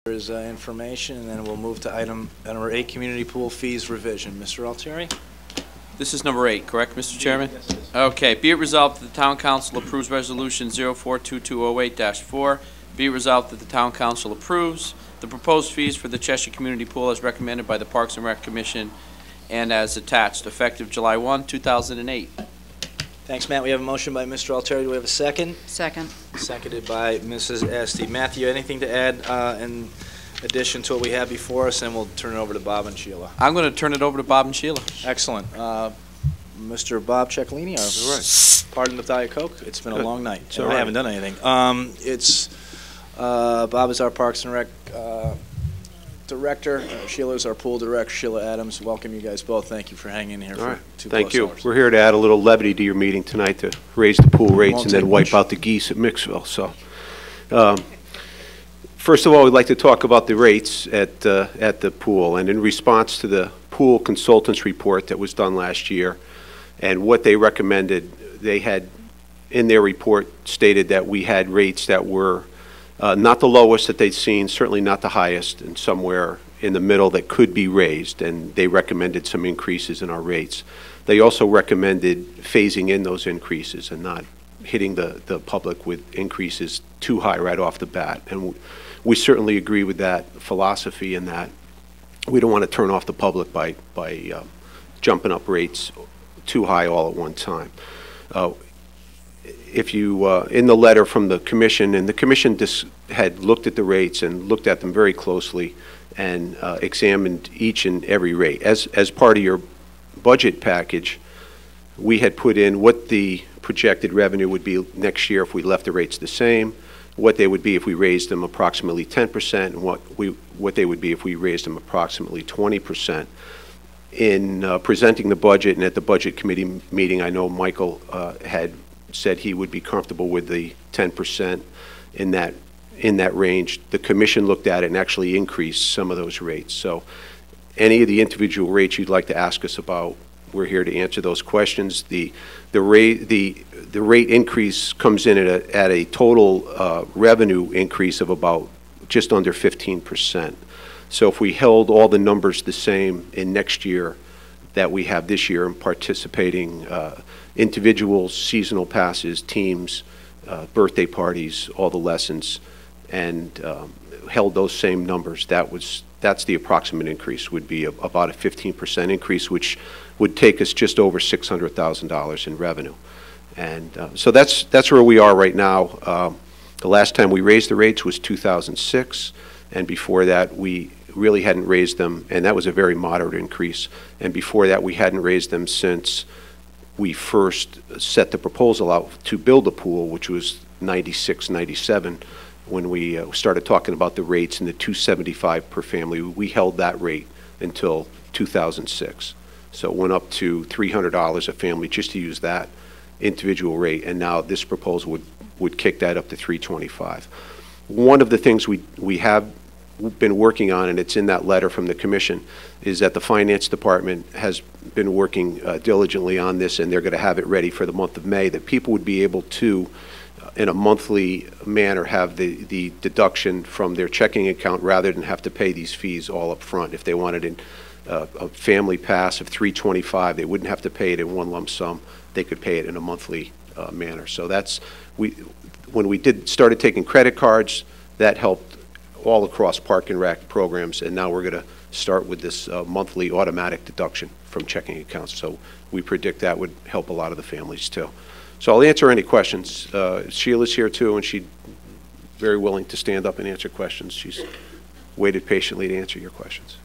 There's information, and then we'll move to item number 8, community pool fees revision. Mr. Altieri? This is number 8, correct, Mr. Chairman? Yes, it is. Okay. Be it resolved that the Town Council approves Resolution 042208-4. Be it resolved that the Town Council approves the proposed fees for the Cheshire Community Pool as recommended by the Parks and Rec Commission and as attached, effective July 1, 2008. Thanks, Matt. We have a motion by Mr. Altieri. Do we have a second? Second. Seconded by Mrs. Estee. Matthew, anything to add in addition to what we have before us? And we'll turn it over to Bob and Sheila. I'm going to turn it over to Bob and Sheila. Excellent. Mr. Bob Ciccolini, pardon the Diet Coke. It's been a long night. I haven't done anything. Bob is our Parks and Rec Director. Sheila is our pool director. Sheila Adams. Welcome you guys both. Thank you for hanging in here for 2 Thank you. hours. We're here to add a little levity to your meeting tonight to raise the pool rates and then wipe out the geese at Mixville. So, first of all, we'd like to talk about the rates at the pool. And in response to the pool consultants report that was done last year and what they recommended, they had in their report stated that we had rates that were not the lowest that they'd seen, certainly not the highest, and somewhere in the middle that could be raised, and they recommended some increases in our rates. They also recommended phasing in those increases and not hitting the public with increases too high right off the bat. And we certainly agree with that philosophy in that we don't want to turn off the public by jumping up rates too high all at one time. If you, in the letter from the Commission, and the Commission had looked at the rates and looked at them very closely and examined each and every rate. As part of your budget package, we had put in what the projected revenue would be next year if we left the rates the same, what they would be if we raised them approximately 10%, and what they would be if we raised them approximately 20%. In presenting the budget and at the Budget Committee meeting, I know Michael had said he would be comfortable with the 10% in that range. The Commission looked at it and actually increased some of those rates. So any of the individual rates you'd like to ask us about, we're here to answer those questions. The rate increase comes in at a total revenue increase of about just under 15%. So if we held all the numbers the same in next year that we have this year in participating individuals, seasonal passes, teams, birthday parties, all the lessons, and held those same numbers, that's the approximate increase, would be about a 15% increase, which would take us just over $600,000 in revenue. And so that's where we are right now. The last time we raised the rates was 2006, and before that we really hadn't raised them, and that was a very moderate increase. And before that we hadn't raised them since we first set the proposal out to build a pool, which was 96, 97, when we started talking about the rates and the $275 per family. We held that rate until 2006. So it went up to $300 a family just to use that individual rate, and now this proposal would kick that up to $325. One of the things we have been working on, and it's in that letter from the Commission, is that the Finance Department has been working diligently on this, and they're going to have it ready for the month of May, that people would be able to, in a monthly manner, have the deduction from their checking account rather than have to pay these fees all up front. If they wanted a family pass of $325, they wouldn't have to pay it in one lump sum. They could pay it in a monthly manner. So when we started taking credit cards, that helped all across Park and Rec programs, and now we're going to start with this monthly automatic deduction from checking accounts. So we predict that would help a lot of the families too. So I'll answer any questions. Sheila's here too, and she's very willing to stand up and answer questions. She's waited patiently to answer your questions.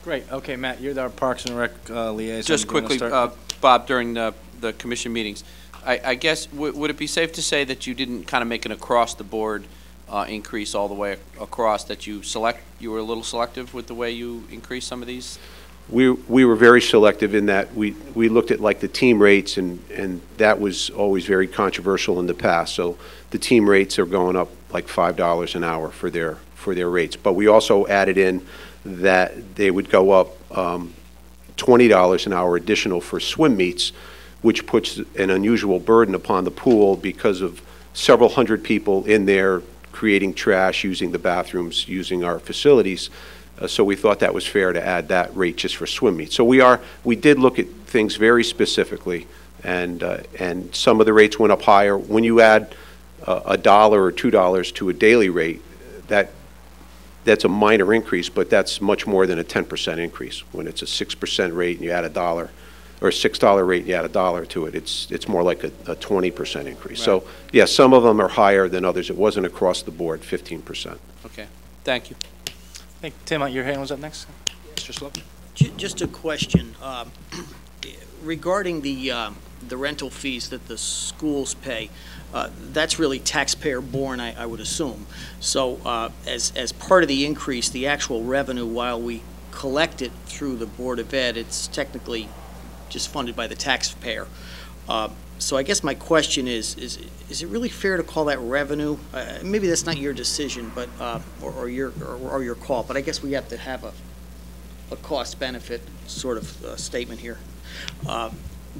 Great. Okay, Matt, you're our Parks and Rec liaison. Just quickly, Bob, during the Commission meetings, I guess, would it be safe to say that you didn't kind of make an across-the-board increase all the way across, that you were a little selective with the way you increased some of these? We were very selective in that we looked at like the team rates, and that was always very controversial in the past. So the team rates are going up like $5 an hour for their rates. But we also added in that they would go up $20 an hour additional for swim meets, which puts an unusual burden upon the pool because of several hundred people in there creating trash, using the bathrooms, using our facilities. So we thought that was fair to add that rate just for swim meets. So we did look at things very specifically, and some of the rates went up higher. When you add $1 or $2 to a daily rate, that's a minor increase, but that's much more than a 10% increase. When it's a 6% rate and you add $1, or a $6 rate and you add $1 to it, it's more like a 20% increase. Right. So, yeah, some of them are higher than others. It wasn't across the board, 15%. Okay, thank you. I think, Tim, your hand was up next. Mr. Slope? Just a question regarding the rental fees that the schools pay. That's really taxpayer-borne, I would assume. So as part of the increase, the actual revenue, while we collect it through the Board of Ed, it's technically just funded by the taxpayer. So I guess my question is it really fair to call that revenue? Maybe that's not your decision, but or your call. But I guess we have to have a cost-benefit sort of statement here.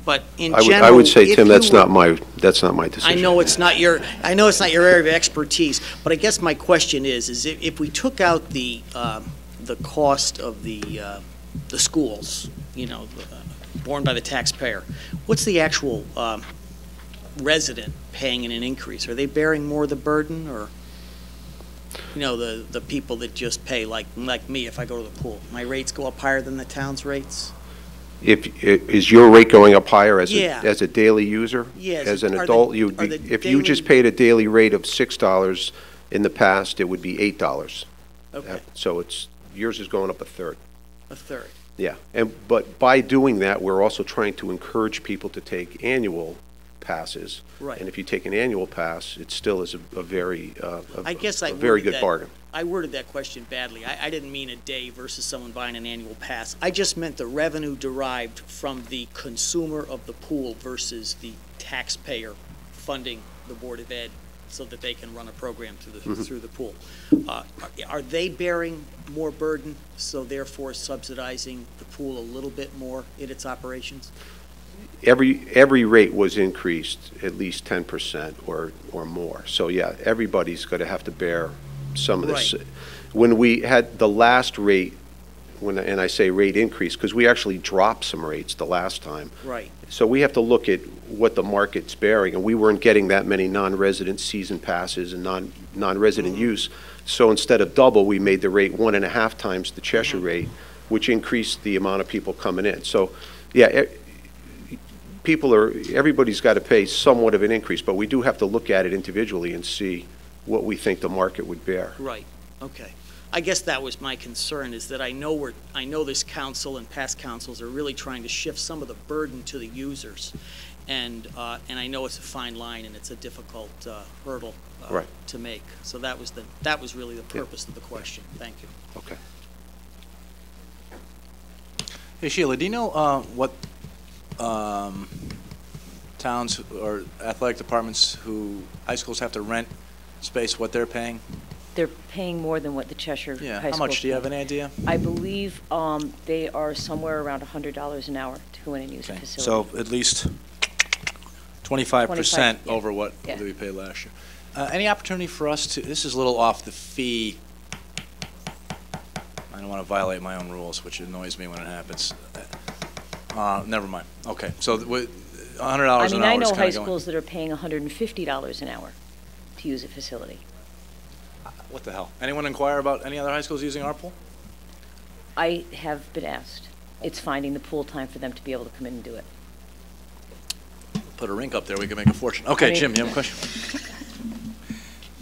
But in general, I would say, Tim, that's not my decision. I know it's not your area of expertise. But I guess my question is if we took out the cost of the schools, borne by the taxpayer, what's the actual resident paying in an increase? Are they bearing more of the burden, or the people that just pay like me if I go to the pool? My rates go up higher than the town's rates? Is your rate going up higher as Yeah. a daily user? Yes. As an adult, if you just paid a daily rate of $6 in the past, it would be $8. Okay, So yours is going up a third. a third. Yeah, but by doing that, we're also trying to encourage people to take annual passes. Right. And if you take an annual pass, it still is a very I guess I very worded good that- bargain. I worded that question badly. I didn't mean a day versus someone buying an annual pass. I just meant the revenue derived from the consumer of the pool versus the taxpayer funding the Board of Ed so that they can run a program through the pool. Are they bearing more burden, so therefore subsidizing the pool a little bit more in its operations? Every rate was increased at least 10% or more. So yeah, everybody's going to have to bear some of this. Right. When we had the last rate, and I say rate increase, because we actually dropped some rates the last time. Right. So we have to look at what the market's bearing, and we weren't getting that many non-resident season passes and non-resident use. So instead of double, we made the rate 1.5 times the Cheshire rate, which increased the amount of people coming in. So, yeah, everybody's got to pay somewhat of an increase, but we do have to look at it individually and see what we think the market would bear. Right, okay. I guess that was my concern, is that I know this council and past councils are really trying to shift some of the burden to the users. And I know it's a fine line and it's a difficult hurdle Right. to make. So that was really the purpose of the question. Thank you. Okay. Hey, Sheila, do you know what towns or athletic departments who high schools have to rent space, what they're paying? They're paying more than what the Cheshire Yeah, High how School. much? Do you have any idea? I believe they are somewhere around $100 an hour to go in and use the Okay, facility. so at least 25% yeah. over what Yeah. we paid last year. Any opportunity for us to, this is a little off the fee. I don't want to violate my own rules, which annoys me when it happens. Never mind. Okay, so $100 I an hour is mean, I know kind high of going. schools that are paying $150 an hour to use a facility. What the hell? Anyone inquire about any other high schools using our pool? I have been asked. It's finding the pool time for them to be able to come in and do it. Put a rink up there, we can make a fortune. Okay, I mean- Jim, you have a question?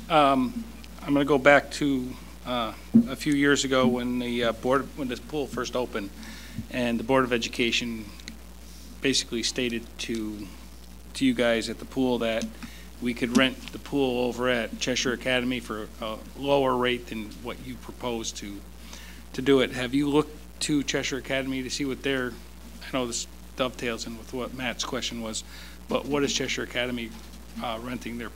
I'm going to go back to a few years ago when when this pool first opened, and the Board of Education basically stated to you guys at the pool that we could rent the pool over at Cheshire Academy for a lower rate than what you proposed to do it. Have you looked to Cheshire Academy to see what their, I know this dovetails in with what Matt's question was, but what is Cheshire Academy renting their